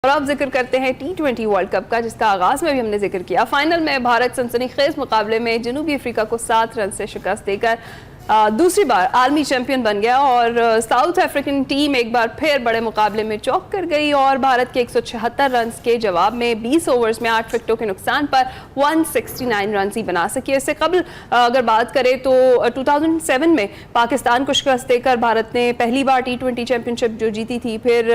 और अब जिक्र करते हैं T20 वर्ल्ड कप का, जिसका आगाज में भी हमने जिक्र किया। फाइनल में भारत सनसनीखेज मुकाबले में जनूबी अफ्रीका को 7 रन से शिकस्त देकर दूसरी बार आलमी चैंपियन बन गया और साउथ अफ्रीकन टीम एक बार फिर बड़े मुकाबले में चौंक कर गई और भारत के 176 रन के जवाब में 20 ओवर्स में 8 विकेटों के नुकसान पर 169 रन ही बना सकी। इससे कबल अगर बात करें तो 2007 में पाकिस्तान को शिकस्त देकर भारत ने पहली बार T20 चैंपियनशिप जो जीती थी। फिर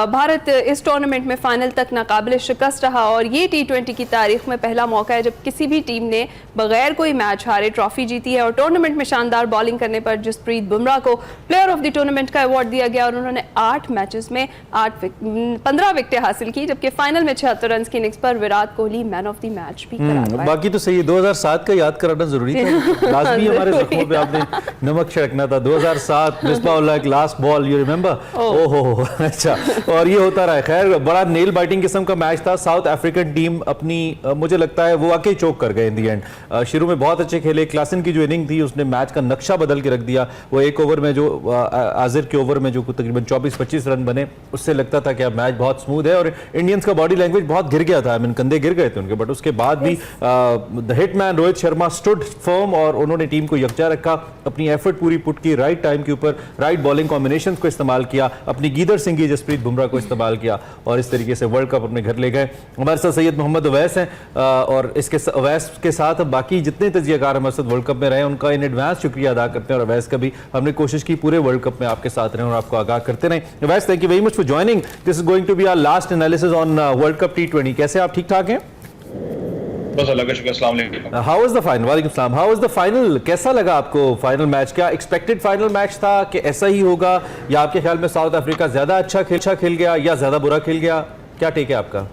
भारत इस टूर्नामेंट में फाइनल तक नाकाबिल शिकस्त रहा और ये T20 की तारीख में पहला मौका है जब किसी भी टीम ने बगैर कोई मैच हारे ट्रॉफी जीती है। और टूर्नामेंट में शानदार बॉलिंग करने पर जसप्रीत बुमराह को प्लेयर ऑफ द टूर्नामेंट का अवार्ड दिया गया और उन्होंने 8 मैचेस में 15 विकेटें हासिल की, जबकि फाइनल में 76 रन की इनिंग्स पर Virat Kohli man of the match भी करार पाए। बाकी तो सही है, 2007 का याद कराना जरूरी था, लाजमी हमारे जख्मों पे आपने नमक छिड़कना था। 2007 मिसबाह-उल-हक लास्ट बॉल, यू रिमेंबर? ओहो अच्छा, और ये होता रहा। खैर बड़ा नेल बाइटिंग किस्म का मैच था। साउथ अफ्रीकन टीम अपनी मुझे लगता है वो वाकई चोक कर गए इन दी एंड। शुरू में बहुत अच्छे खेले, क्लासन की जो इनिंग थी उसने मैच का नक्शा बदल के रख दिया। वो एक ओवर में जो आजिर के ओवर में जो तकरीबन 24-25 रन बने, उससे लगता था कि अब मैच बहुत स्मूथ है और इंडियंस का बॉडी लैंग्वेज बहुत गिर गया था। आई मीन कंधे गिर गए थे उनके, बट उसके बाद भी the hitman Rohit Sharma stood firm और उन्होंने टीम को यकजा रखा, अपनी एफर्ट पूरी पुट की, राइट टाइम के ऊपर राइट बॉलिंग कॉम्बिनेशन को इस्तेमाल किया, अपनी गीदर सिंगी जसप्रीत बुमराह को इस्तेमाल किया और इस तरीके से वर्ल्ड कप अपने घर ले गए। हमारे साथ सैयद मोहम्मद अवैस हैं और इसके अवैस के साथ बाकी जितने तजियाकार हमारे साथ वर्ल्ड कप में रहे उनका इन एडवांस शुक्रिया अदा करते हैं। और अवैस का भी हमने कोशिश की पूरे वर्ल्ड कप में आपके साथ रहें और आपको आगाह करते रहें। Awais, thank you very much for joining. This is going to be our last analysis on world cup T20। कैसे आप ठीक ठाक हैं? बस अल्लाह का शुक्र। अस्सलाम वालेकुम। How was the final? वालेकुम सलाम। How was the final? कैसा लगा आपको फाइनल मैच? क्या एक्सपेक्टेड फाइनल मैच था कि ऐसा ही होगा या आपके ख्याल में साउथ अफ्रीका ज्यादा अच्छा खेल गया या ज्यादा बुरा खेल गया? क्या टेक है आपका?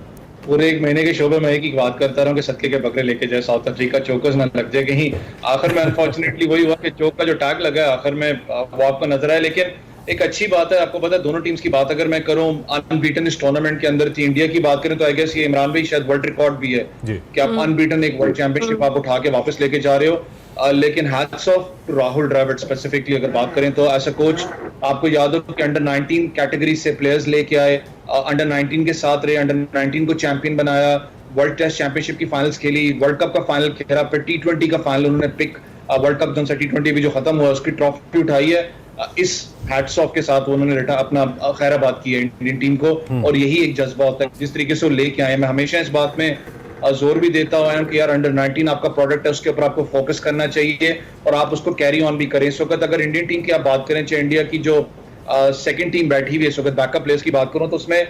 पूरे एक महीने के शोबे में एक ही बात करता रहा कि सत्ते के बकरे लेके जाए, साउथ अफ्रीका चौकस ना लग जाए कहीं। आखिर में अनफॉर्चुनेटली वही हुआ कि चौक का जो टैग लगा है आखिर में वो आपको नजर आया। लेकिन एक अच्छी बात है, आपको पता है दोनों टीम्स की बात अगर मैं करूं, अनबीटन इस टूर्नामेंट के अंदर थी। इंडिया की बात करें तो आई गेस ये इमरान भाई शायद वर्ल्ड रिकॉर्ड भी है कि आप अनबीटन एक वर्ल्ड चैंपियनशिप आप उठा के वापस लेके जा रहे हो। लेकिन hats off to Rahul Dravid specifically अगर बात करें तो एज अ कोच आपको याद हो कि अंडर 19 कैटेगरी से प्लेयर्स लेके आए, अंडर 19 के साथ रहे, अंडर 19 को चैंपियन बनाया, वर्ल्ड टेस्ट चैंपियनशिप की फाइनल्स खेली, वर्ल्ड कप का फाइनल खेला, फिर T20 का फाइनल उन्होंने पिक वर्ल्ड कप जो T20 भी जो खत्म हुआ उसकी ट्रॉफी उठाई है। इस हैट्स ऑफ के साथ उन्होंने अपना खैराबाद की है इंडियन टीम को और यही एक जज्बा होता है जिस तरीके से वो लेके आए। मैं हमेशा इस बात में जोर भी देता हूं कि यार अंडर 19 आपका प्रोडक्ट है, उसके ऊपर आपको फोकस करना चाहिए और आप उसको कैरी ऑन भी करें। इस वक्त अगर इंडियन टीम की आप बात करें, चाहे इंडिया की जो सेकंड टीम बैठी हुई है इस वक्त बैकअप प्लेयर्स की बात करूं तो उसमें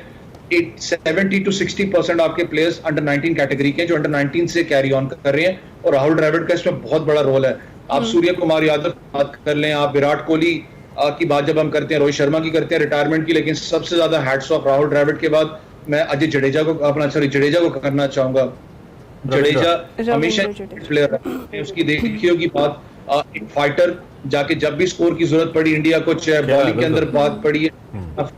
70 to 60% आपके प्लेयर्स अंडर 19 कैटेगरी के जो अंडर 19 से कैरी ऑन कर रहे हैं और राहुल द्रविड़ का इसमें बहुत बड़ा रोल है। आप सूर्य कुमार यादव की बात कर लें, आप विराट कोहली की बात जब हम करते हैं, रोहित शर्मा की करते हैं रिटायरमेंट की, लेकिन सबसे ज्यादा हैट्स ऑफ राहुल द्रविड़ के बाद मैं अजय जडेजा को करना चाहूंगा। जडेजा हमेशा प्लेयर है, उसकी देखी होगी बात, एक फाइटर जाके जब भी स्कोर की जरूरत पड़ी इंडिया को, चाहे बॉलिंग के अंदर बात पड़ी है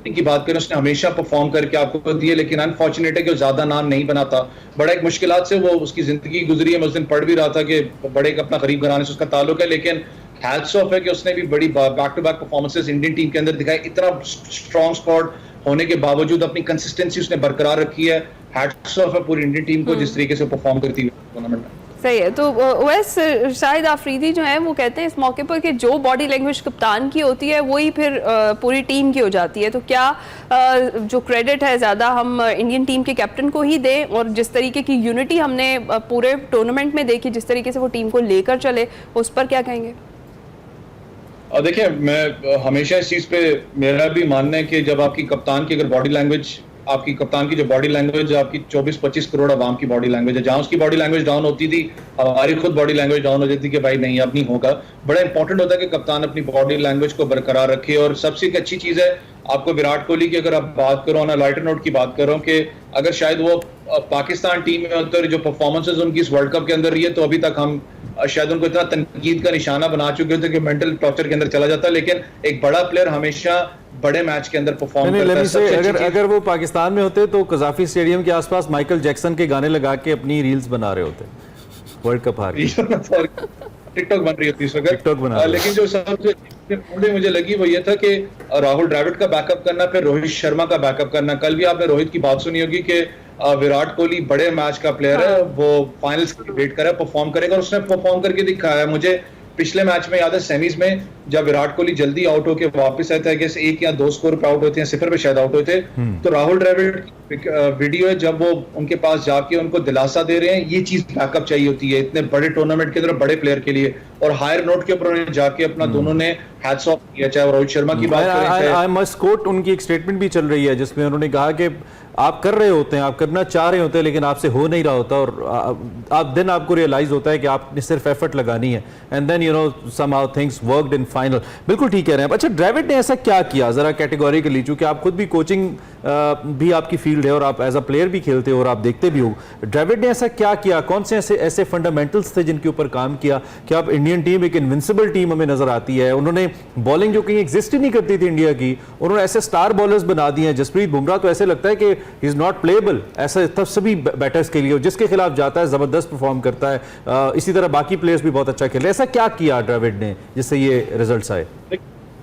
की बात करें, उसने हमेशा परफॉर्म करके आपको दिए। लेकिन अनफॉर्चुनेट है कि वो ज्यादा नाम नहीं बनाता, बड़ा एक मुश्किलात से वो उसकी जिंदगी गुजरी है। मैं उस दिन पढ़ भी रहा था कि बड़े अपना गरीब घराने से उसका ताल्लुक है, लेकिन हैट्स ऑफ है कि उसने भी बड़ी back to back performances Indian team के अंदर दिखाई। इतना स्ट्रॉन्ग स्क्वाड होने के बावजूद अपनी कंसिस्टेंसी उसने बरकरार रखी है। हैट्स ऑफ है पूरी इंडियन टीम को जिस तरीके से परफॉर्म करती है टूर्नामेंट में। सही है। तो वैसे शाहिद आफरीदी जो है वो कहते हैं इस मौके पर कि जो बॉडी लैंग्वेज कप्तान की होती है वही फिर पूरी टीम की हो जाती है। तो क्या जो क्रेडिट है ज़्यादा हम इंडियन टीम के कैप्टन को ही दें और जिस तरीके की यूनिटी हमने पूरे टूर्नामेंट में देखी, जिस तरीके से वो टीम को लेकर चले, उस पर क्या कहेंगे? देखिए, मैं हमेशा इस चीज़ पे मेरा भी मानना है कि जब आपकी कप्तान की अगर बॉडी लैंग्वेज, आपकी कप्तान की जो बॉडी लैंग्वेज आपकी 24-25 करोड़ आवाम की बॉडी लैंग्वेज है, जहां उसकी बॉडी लैंग्वेज डाउन होती थी हमारी खुद बॉडी लैंग्वेज डाउन हो जाती थी कि भाई नहीं अब नहीं होगा। बड़ा इंपॉर्टेंट होता है कि कप्तान अपनी बॉडी लैंग्वेज को बरकरार रखे। और सबसे एक अच्छी चीज़ है आपको विराट कोहली की अगर आप बात करो ना, लाइटर नोट की बात करो कि अगर शायद वो पाकिस्तान टीम में होते जो परफॉर्मेंसेज उनकी इस वर्ल्ड कप के अंदर रही है तो अभी तक हम शायद उनको इतना तनकीद का निशाना बना चुके थे कि मेंटल टॉर्चर के अंदर चला जाता। लेकिन एक बड़ा प्लेयर हमेशा बड़े मैच के अंदर परफॉर्म करता है। अगर वो पाकिस्तान में होते तो कजाफी स्टेडियम के आसपास माइकल जैक्सन के गाने लगा के अपनी रील्स बना रहे होते। वर्ल्ड कप हार टिकटॉक बन रही होती है इस वक्त। TikTok बना रही है। लेकिन जो सबसे मुझे लगी वो ये था कि राहुल द्रविड़ का बैकअप करना, फिर रोहित शर्मा का बैकअप करना। कल भी आपने रोहित की बात सुनी होगी कि विराट कोहली बड़े मैच का प्लेयर है, वो फाइनल्स की वेट कर रहा है, परफॉर्म करेगा, और उसने परफॉर्म करके दिखाया है। मुझे पिछले मैच में याद है सेमीज में जब विराट कोहली जल्दी आउट होके वापस आया था, I guess 1 या 2 स्कोर पे आउट होते हैं, 0 पे शायद आउट होते, तो राहुल द्रविड़ की वीडियो है जब वो उनके पास जाके उनको दिलासा दे रहे हैं। ये चीज बैकअप चाहिए होती है इतने बड़े टूर्नामेंट के अंदर बड़े प्लेयर के लिए, और हायर नोट के ऊपर उन्होंने जाके अपना दोनों ने हैट्स ऑफ किया, चाहे रोहित शर्मा की बात करें। आई मस्ट कोट, उनकी एक स्टेटमेंट भी चल रही है जिसमें उन्होंने कहा कि आप कर रहे होते हैं, आप करना चाह रहे होते हैं, लेकिन आपसे हो नहीं रहा होता, और आप दिन आपको रियलाइज होता है कि आपने सिर्फ एफर्ट लगानी है, and then you know somehow things worked in final. बिल्कुल ठीक कह रहे हैं। अच्छा, द्रविड़ ने ऐसा क्या किया जरा कैटेगोरिकली, चूंकि आप खुद भी कोचिंग भी आपकी फील्ड है और आप एज अ प्लेयर भी खेलते हो और आप देखते भी हो, द्रविड़ ने ऐसा क्या किया, कौन से ऐसे फंडामेंटल्स थे जिनके ऊपर काम किया कि अब इंडियन टीम एक इनविंसिबल टीम हमें नजर आती है। उन्होंने बॉलिंग जो कहीं एग्जिस्ट ही नहीं करती थी इंडिया की, उन्होंने ऐसे स्टार बॉलर्स बना दिए हैं। जसप्रीत बुमराह तो ऐसे लगता है कि ही इज नॉट प्लेएबल, ऐसा तब सभी बैटर्स के लिए, जिसके खिलाफ जाता है जबरदस्त परफॉर्म करता है। इसी तरह बाकी प्लेयर्स भी बहुत अच्छा खेल रहे हैं। ऐसा क्या किया द्रविड़ ने जिससे ये रिजल्ट्स आए?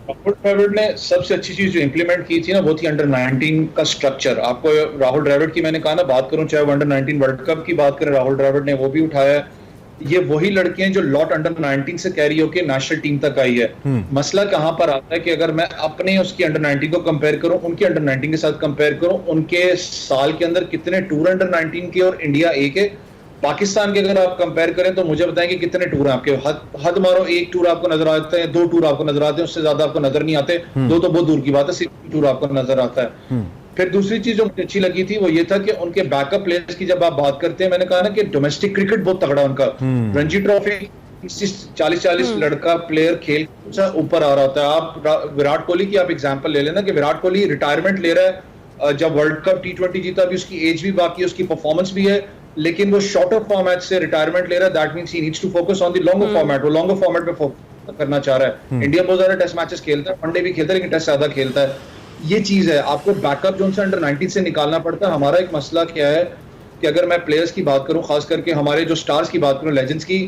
राहुल द्रविड़ ने सबसे अच्छी चीज जो इंप्लीमेंट की थी ना, वो थी अंडर 19 का स्ट्रक्चर। आपको राहुल द्रविड़ की मैंने कहा ना बात करूं, चाहे वो अंडर 19 वर्ल्ड कप की बात करें, राहुल द्रविड़ ने वो भी उठाया है। ये वही लड़के हैं जो लॉट अंडर 19 से कैरी होके नेशनल टीम तक आई है। मसला कहां पर आता है कि अगर मैं अपने उसकी अंडर 19 को कंपेयर करूं, उनकी अंडर 19 के साथ कंपेयर करूं, उनके साल के अंदर कितने टूर अंडर 19 के और इंडिया ए के, पाकिस्तान के अगर आप कंपेयर करें तो मुझे बताएं कि कितने टूर हैं आपके। हद मारो 1 टूर आपको नजर आता है, 2 टूर आपको नजर आते हैं, उससे ज्यादा आपको नजर नहीं आते। 2 तो बहुत दूर की बात है, सिर्फ टूर आपको नजर आता है। फिर दूसरी चीज जो मुझे अच्छी लगी थी वो ये था कि उनके बैकअप प्लेयर्स की जब आप बात करते हैं, मैंने कहा ना कि डोमेस्टिक क्रिकेट बहुत तगड़ा उनका। रणजी ट्रॉफी 40-40 लड़का प्लेयर खेल ऊपर आ रहा होता है। आप विराट कोहली की आप एग्जांपल ले लेना कि विराट कोहली रिटायरमेंट ले रहा है, जब वर्ल्ड कप T20 जीता, अभी उसकी एज भी बाकी है, उसकी परफॉर्मेंस भी है, लेकिन वो शॉर्टर फॉर्मेट से रिटायरमेंट ले रहा है। That means he needs to focus on the longer format. वो लॉन्गर फॉर्मेट पे फोकस करना चाह रहा है। इंडिया बहुत ज्यादा टेस्ट मैचेस खेलता है, वनडे भी खेलता है, लेकिन टेस्ट ज्यादा खेलता है। ये चीज है, आपको बैकअप जोन से अंडर 19 से निकालना पड़ता है। हमारा एक मसला क्या है कि अगर मैं प्लेयर्स की बात करूं, खास करके हमारे जो स्टार्स की बात करूं, लेजेंड्स की,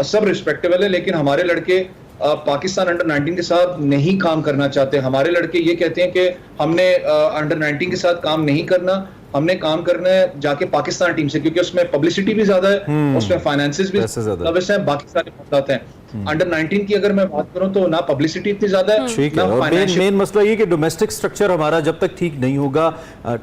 सब रिस्पेक्टेबल है, लेकिन हमारे लड़के पाकिस्तान अंडर 19 के साथ नहीं काम करना चाहते। हमारे लड़के ये कहते हैं कि हमने अंडर 19 के साथ काम नहीं करना, हमने काम करना है जाके पाकिस्तान टीम से, क्योंकि उसमें पब्लिसिटी भी ज्यादा है, उसमें फाइनेंसेस भी ज्यादा, बाकी सारे मसले हैं। अंडर 19 की अगर मैं बात करूं तो ना पब्लिसिटी इतनी ज्यादा है, ठीक है। और मेन मसला ये कि डोमेस्टिक स्ट्रक्चर हमारा जब तक ठीक नहीं होगा,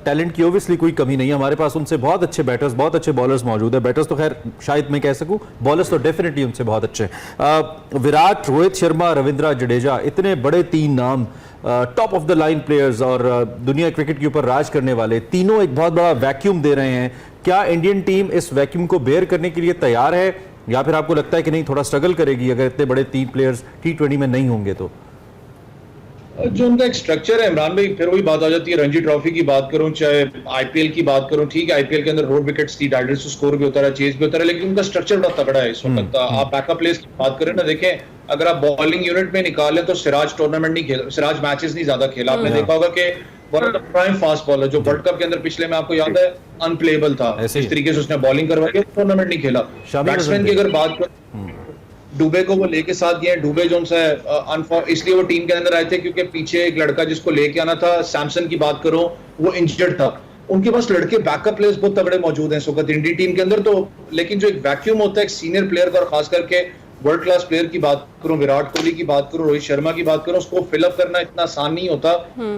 टैलेंट की ओब्वियसली कोई कमी नहीं है, हमारे पास उनसे बहुत अच्छे बैटर्स, बहुत अच्छे बॉलर्स मौजूद है। बैटर्स तो खैर शायद मैं कह सकूं, बॉलर्स तो डेफिनेटली उनसे बहुत अच्छे हैं। विराट, रोहित शर्मा, रविंद्र जडेजा, इतने बड़े 3 नाम, top of the line players और दुनिया क्रिकेट के ऊपर राज करने वाले, तीनों एक बहुत बड़ा वैक्यूम दे रहे हैं। क्या इंडियन टीम इस वैक्यूम को बेयर करने के लिए तैयार है, या फिर आपको लगता है कि नहीं, थोड़ा स्ट्रगल करेगी अगर इतने बड़े 3 प्लेयर्स T20 में नहीं होंगे तो? जो उनका एक स्ट्रक्चर है इमरान भाई, फिर वही बात आ जाती है। रणजी ट्रॉफी की बात करूं, चाहे आईपीएल की बात करूं, ठीक है आईपीएल के अंदर रोड विकेट्स थी, डायरेक्ट स्कोर भी होता है, चेज भी होता है, लेकिन उनका स्ट्रक्चर बड़ा तगड़ा है इस वक्त। आप बैकअप प्लेयर्स की बात करें ना, देखें अगर आप बॉलिंग यूनिट में निकालें तो सिराज टूर्नामेंट नहीं खेला, सिराज मैचेस नहीं ज्यादा खेला। आपने देखा होगा कि one of the prime fast bowler जो वर्ल्ड कप के अंदर पिछले में आपको याद है अनप्लेएबल था, इस तरीके से उसने बॉलिंग करवाई, टूर्नामेंट नहीं खेला। बैट्समैन की अगर बात करें, डुबे को वो लेके साथ गए। डुबे जो है इसलिए वो टीम के अंदर आए थे क्योंकि पीछे एक लड़का जिसको लेके आना था, सैमसन की बात करो, वो इंजर्ड था। उनके पास लड़के बैकअप प्लेयर्स बहुत तगड़े मौजूद हैं इस वक्त इंडियन टीम के अंदर। तो लेकिन जो एक वैक्यूम होता है एक सीनियर प्लेयर का, और खास करके वर्ल्ड क्लास प्लेयर की बात करूं, विराट कोहली की बात करूं, रोहित शर्मा की बात करूं, उसको फिलअप करना इतना आसान नहीं होता।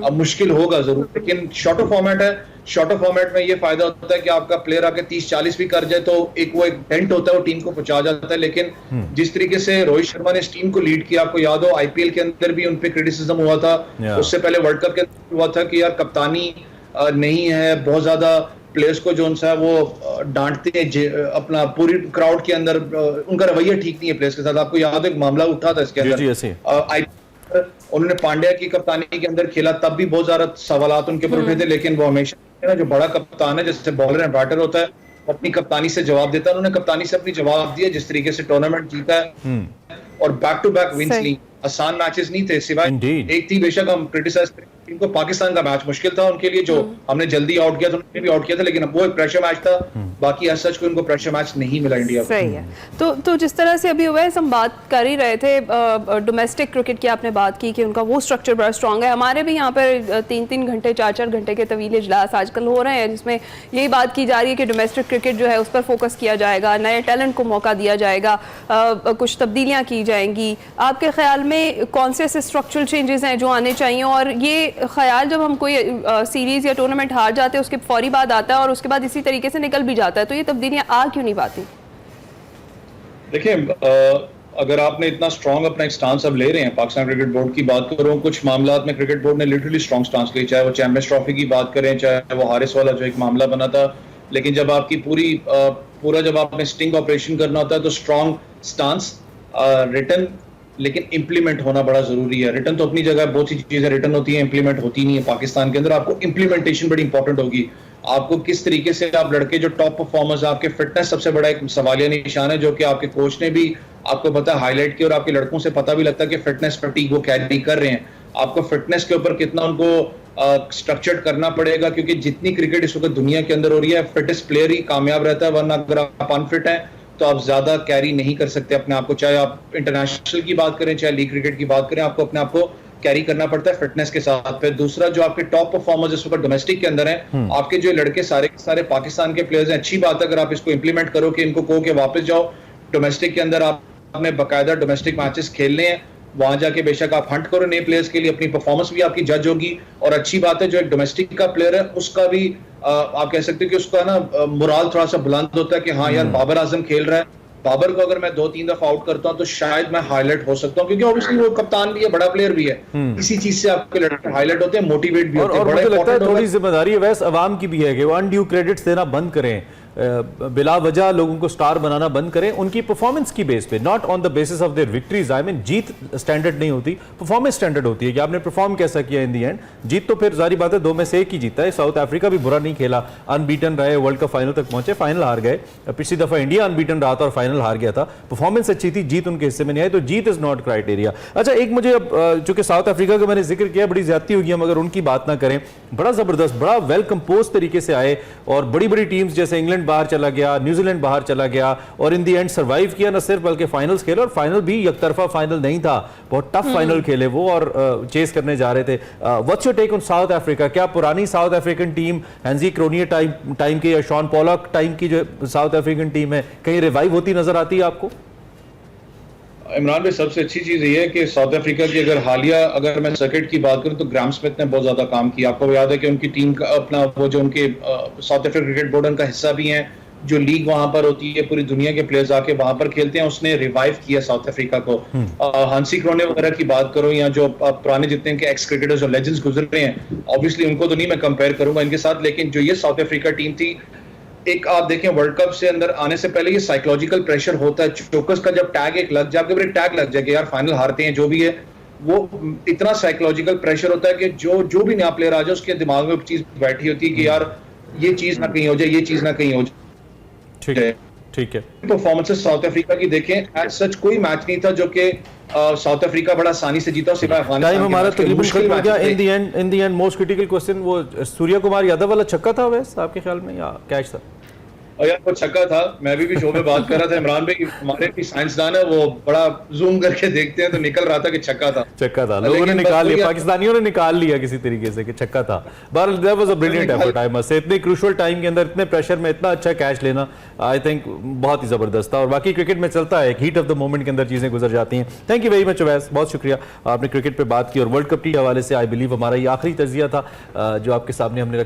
अब मुश्किल होगा जरूर, लेकिन शॉर्टर फॉर्मेट है। शॉर्टर फॉर्मेट में ये फायदा होता है कि आपका प्लेयर आके 30-40 भी कर जाए तो एक डेंट होता है, वो टीम को पहुंचा जाता है। लेकिन जिस तरीके से रोहित शर्मा ने इस टीम को लीड किया, आपको याद हो आईपीएल के अंदर भी उनपे क्रिटिसिज्म हुआ था, उससे पहले वर्ल्ड कप के अंदर हुआ था कि यार कप्तानी नहीं है, बहुत ज्यादा प्लेयर्स को जो है वो डांटते हैं अपना पूरी क्राउड के अंदर, उनका रवैया ठीक नहीं है प्लेयर्स के साथ। आपको याद है एक मामला उठा था इसके अंदर, उन्होंने पांड्या की कप्तानी के अंदर खेला, तब भी बहुत ज्यादा सवालात उनके ऊपर उठे थे, लेकिन वो हमेशा जो बड़ा कप्तान है, जैसे बॉलर एंड बैटर होता है, अपनी कप्तानी से जवाब देता है। उन्होंने कप्तानी से अपनी जवाब दिया, जिस तरीके से टूर्नामेंट जीता है और बैक टू बैक विंस ली। आसान मैचेस नहीं थे, सिवाय एक थी, बेशक हम क्रिटिसाइज इनको पाकिस्तान का मैच मुश्किल था उनके लिए, जो हमने जल्दी आउट किया था, उन्होंने भी आउट किया था, लेकिन अब वो एक प्रेशर मैच था। बाकी एज सच को इनको प्रेशर मैच नहीं मिला इंडिया को। सही है। तो जिस तरह से अभी अवैस हम बात कर ही रहे थे, डोमेस्टिक क्रिकेट की आपने बात की कि उनका वो स्ट्रक्चर बड़ा स्ट्रांग है। हमारे भी यहाँ पर 3-3 घंटे 4-4 घंटे के तवील इजलास आजकल हो रहे हैं, जिसमें यही बात की जा रही है कि डोमेस्टिक क्रिकेट जो है उस पर फोकस किया जाएगा, नए टैलेंट को मौका दिया जाएगा, कुछ तब्दीलियाँ की जाएंगी। आपके ख्याल में कौन से ऐसे स्ट्रक्चरल चेंजेस हैं जो आने चाहिए? और ये ख्याल जब हम कोई सीरीज या टूर्नामेंट हार जाते हैं उसके फौरी बाद आता है और उसके बाद इसी तरीके से निकल भी जाता है, तो ये तब्दीलियां आ क्यों नहीं पाती? देखिए, अगर आपने इतना स्ट्रांग अपना एक स्टांस अब ले रहे हैं, पाकिस्तान क्रिकेट बोर्ड की बात करूं, कुछ मामलात में क्रिकेट बोर्ड ने लिटरली स्ट्रांग स्टांस ली, चाहे वो चैंपियंस ट्रॉफी की बात करें, चाहे वो हारिस वाला जो एक मामला बना था। लेकिन जब आपकी पूरा जब आपने स्टिंग ऑपरेशन करना होता है तो स्ट्रांग स्टांस रिटन, लेकिन इंप्लीमेंट होना बड़ा जरूरी है। रिटर्न तो अपनी जगह बहुत सी चीजें रिटर्न होती है, इंप्लीमेंट होती नहीं है पाकिस्तान के अंदर। आपको इंप्लीमेंटेशन बड़ी इंपॉर्टेंट होगी। आपको किस तरीके से आप लड़के जो टॉप परफॉर्मर्स, आपके फिटनेस सबसे बड़ा एक सवालिया निशान है, जो कि आपके कोच ने भी आपको पता हाईलाइट किया और आपके लड़कों से पता भी लगता है कि फिटनेस फटीग वो कैरी कर रहे हैं। आपको फिटनेस के ऊपर कितना उनको स्ट्रक्चर्ड करना पड़ेगा, क्योंकि जितनी क्रिकेट इस वक्त दुनिया के अंदर हो रही है, फिटेस्ट प्लेयर ही कामयाब रहता है, वरना अगर आप अनफिट हैं तो आप ज्यादा कैरी नहीं कर सकते अपने आप को। चाहे आप इंटरनेशनल की बात करें, चाहे लीग क्रिकेट की बात करें, आपको अपने आप को कैरी करना पड़ता है फिटनेस के साथ। फिर दूसरा, जो आपके टॉप परफॉर्मर्स इस वक्त डोमेस्टिक के अंदर हैं, आपके जो लड़के सारे के सारे पाकिस्तान के प्लेयर्स हैं, अच्छी बात है अगर आप इसको इंप्लीमेंट करो कि इनको कहो कि वापस जाओ डोमेस्टिक के अंदर, आपने बाकायदा डोमेस्टिक मैचेस खेलने हैं, वहां जाके बेशक आप हंट करो नए प्लेयर्स के लिए, अपनी परफॉर्मेंस भी आपकी जज होगी। और अच्छी बात है जो एक डोमेस्टिक का प्लेयर है उसका भी आप कह सकते हो कि उसका ना मोराल थोड़ा सा बुलंद होता है कि हाँ यार बाबर आजम खेल रहा है, बाबर को अगर मैं 2-3 दफा आउट करता हूं तो शायद मैं हाईलाइट हो सकता हूं, क्योंकि ऑब्वियसली वो कप्तान भी है, बड़ा प्लेयर भी है। इसी चीज से आपके लड़के हाईलाइट होते हैं, मोटिवेट भी होते हैं। और मुझे लगता है थोड़ी जिम्मेदारी है वैसे अवाम की भी है कि वो अनड्यू क्रेडिट्स देना बंद करें, बिला वजह लोगों को स्टार बनाना बंद करें उनकी परफॉर्मेंस की बेस पे, not on the basis of their victories. I mean Jeet standard नहीं होती, परफॉर्मेंस स्टैंडर्ड होती है कि आपने परफॉर्म कैसा किया इन दी एंड। जीत तो फिर जारी बात है 2 में से 1 ही जीता है। साउथ अफ्रीका भी बुरा नहीं खेला, अनबीटन रहे, वर्ल्ड कप फाइनल तक पहुंचे, फाइनल हार गए। पिछली दफा इंडिया अनबीटन रहा था और फाइनल हार गया था। परफॉर्मेंस अच्छी थी, जीत उनके हिस्से में नहीं आई, तो जीत इज नॉट क्राइटेरिया। अच्छा, एक मुझे अब चूंकि साउथ अफ्रीका का मैंने जिक्र किया, बड़ी ज्यादती होगी हम अगर उनकी बात ना करें। बड़ा जबरदस्त, बड़ा वेल कंपोज तरीके से आए और बड़ी बड़ी टीम्स जैसे इंग्लैंड बाहर चला गया, न्यूजीलैंड बाहर चला गया और इन दी एंड सर्वाइव किया, न सिर्फ बल्कि फाइनल्स खेले, और फाइनल भी एकतरफा फाइनल नहीं था, बहुत टफ फाइनल खेले वो और चेस करने जा रहे थे। What's your take on South Africa? क्या पुरानी South African team Hansie Cronje time की या शॉन पॉलक टाइम की जो साउथ अफ्रीकन टीम है कहीं रिवाइव होती नजर आती है आपको? इमरान भाई, सबसे अच्छी चीज ये है कि साउथ अफ्रीका की अगर हालिया अगर मैं सर्किट की बात करूं तो ग्राहम स्मिथ ने बहुत ज्यादा काम किया। आपको याद है कि उनकी टीम का अपना वो जो उनके साउथ अफ्रीका क्रिकेट बोर्ड उनका हिस्सा भी है, जो लीग वहां पर होती है, पूरी दुनिया के प्लेयर्स आके वहां पर खेलते हैं, उसने रिवाइव किया साउथ अफ्रीका को। हांसी क्रोने वगैरह की बात करूं या जो पुराने जितने के एक्स क्रिकेटर्स और लेजेंड्स गुजर रहे हैं, ऑब्वियसली उनको तो नहीं मैं कंपेयर करूंगा इनके साथ, लेकिन जो ये साउथ अफ्रीका टीम थी, एक आप देखें वर्ल्ड कप से अंदर आने से पहले ये साइकोलॉजिकल प्रेशर होता है। चोकस का जब टैग एक लग जाए, आपके ऊपर एक टैग लग जाए कि यार फाइनल हारते हैं, जो भी है वो इतना साइकोलॉजिकल प्रेशर होता है कि जो भी नया प्लेयर आ जाए उसके दिमाग में एक चीज बैठी होती है कि यार ये चीज ना कहीं हो जाए, ये चीज ना कहीं हो जाए। ठीक है। परफॉर्मेंसेस साउथ अफ्रीका की देखें, एज सच कोई मैच नहीं था जो कि साउथ अफ्रीका बड़ा आसानी से जीता, सिवाय अफगानिस्तान। टाइम हमारा तकरीबन खत्म हो गया। In the end most critical question, वो सूर्य कुमार यादव वाला छक्का था वैसे आपके ख्याल में या कैच था? और यार वो छक्का था, मैं भी शो में बात कर रहा था, इमरान भाई हमारे भी साइंसदान है, वो बड़ा जूम करके देखते हैं तो निकल रहा था कि छक्का था। लोगों ने निकाल लिया, पाकिस्तानियों ने निकाल लिया किसी तरीके से कि छक्का था। बहरहाल that was a brilliant effort, I must say. इतने क्रूशियल टाइम के अंदर इतने प्रेशर में इतना अच्छा कैच लेना, आई थिंक बहुत ही जबरदस्त था। और बाकी क्रिकेट में चलता है, एक हीट ऑफ द मोमेंट के अंदर चीजें गुजर जाती हैं। Thank you very much Awais, बहुत शुक्रिया आपने क्रिकेट पे बात की और वर्ल्ड कप के हवाले से आई बिलीव हमारा ये आखिरी तजिया था जो आपके सामने हमने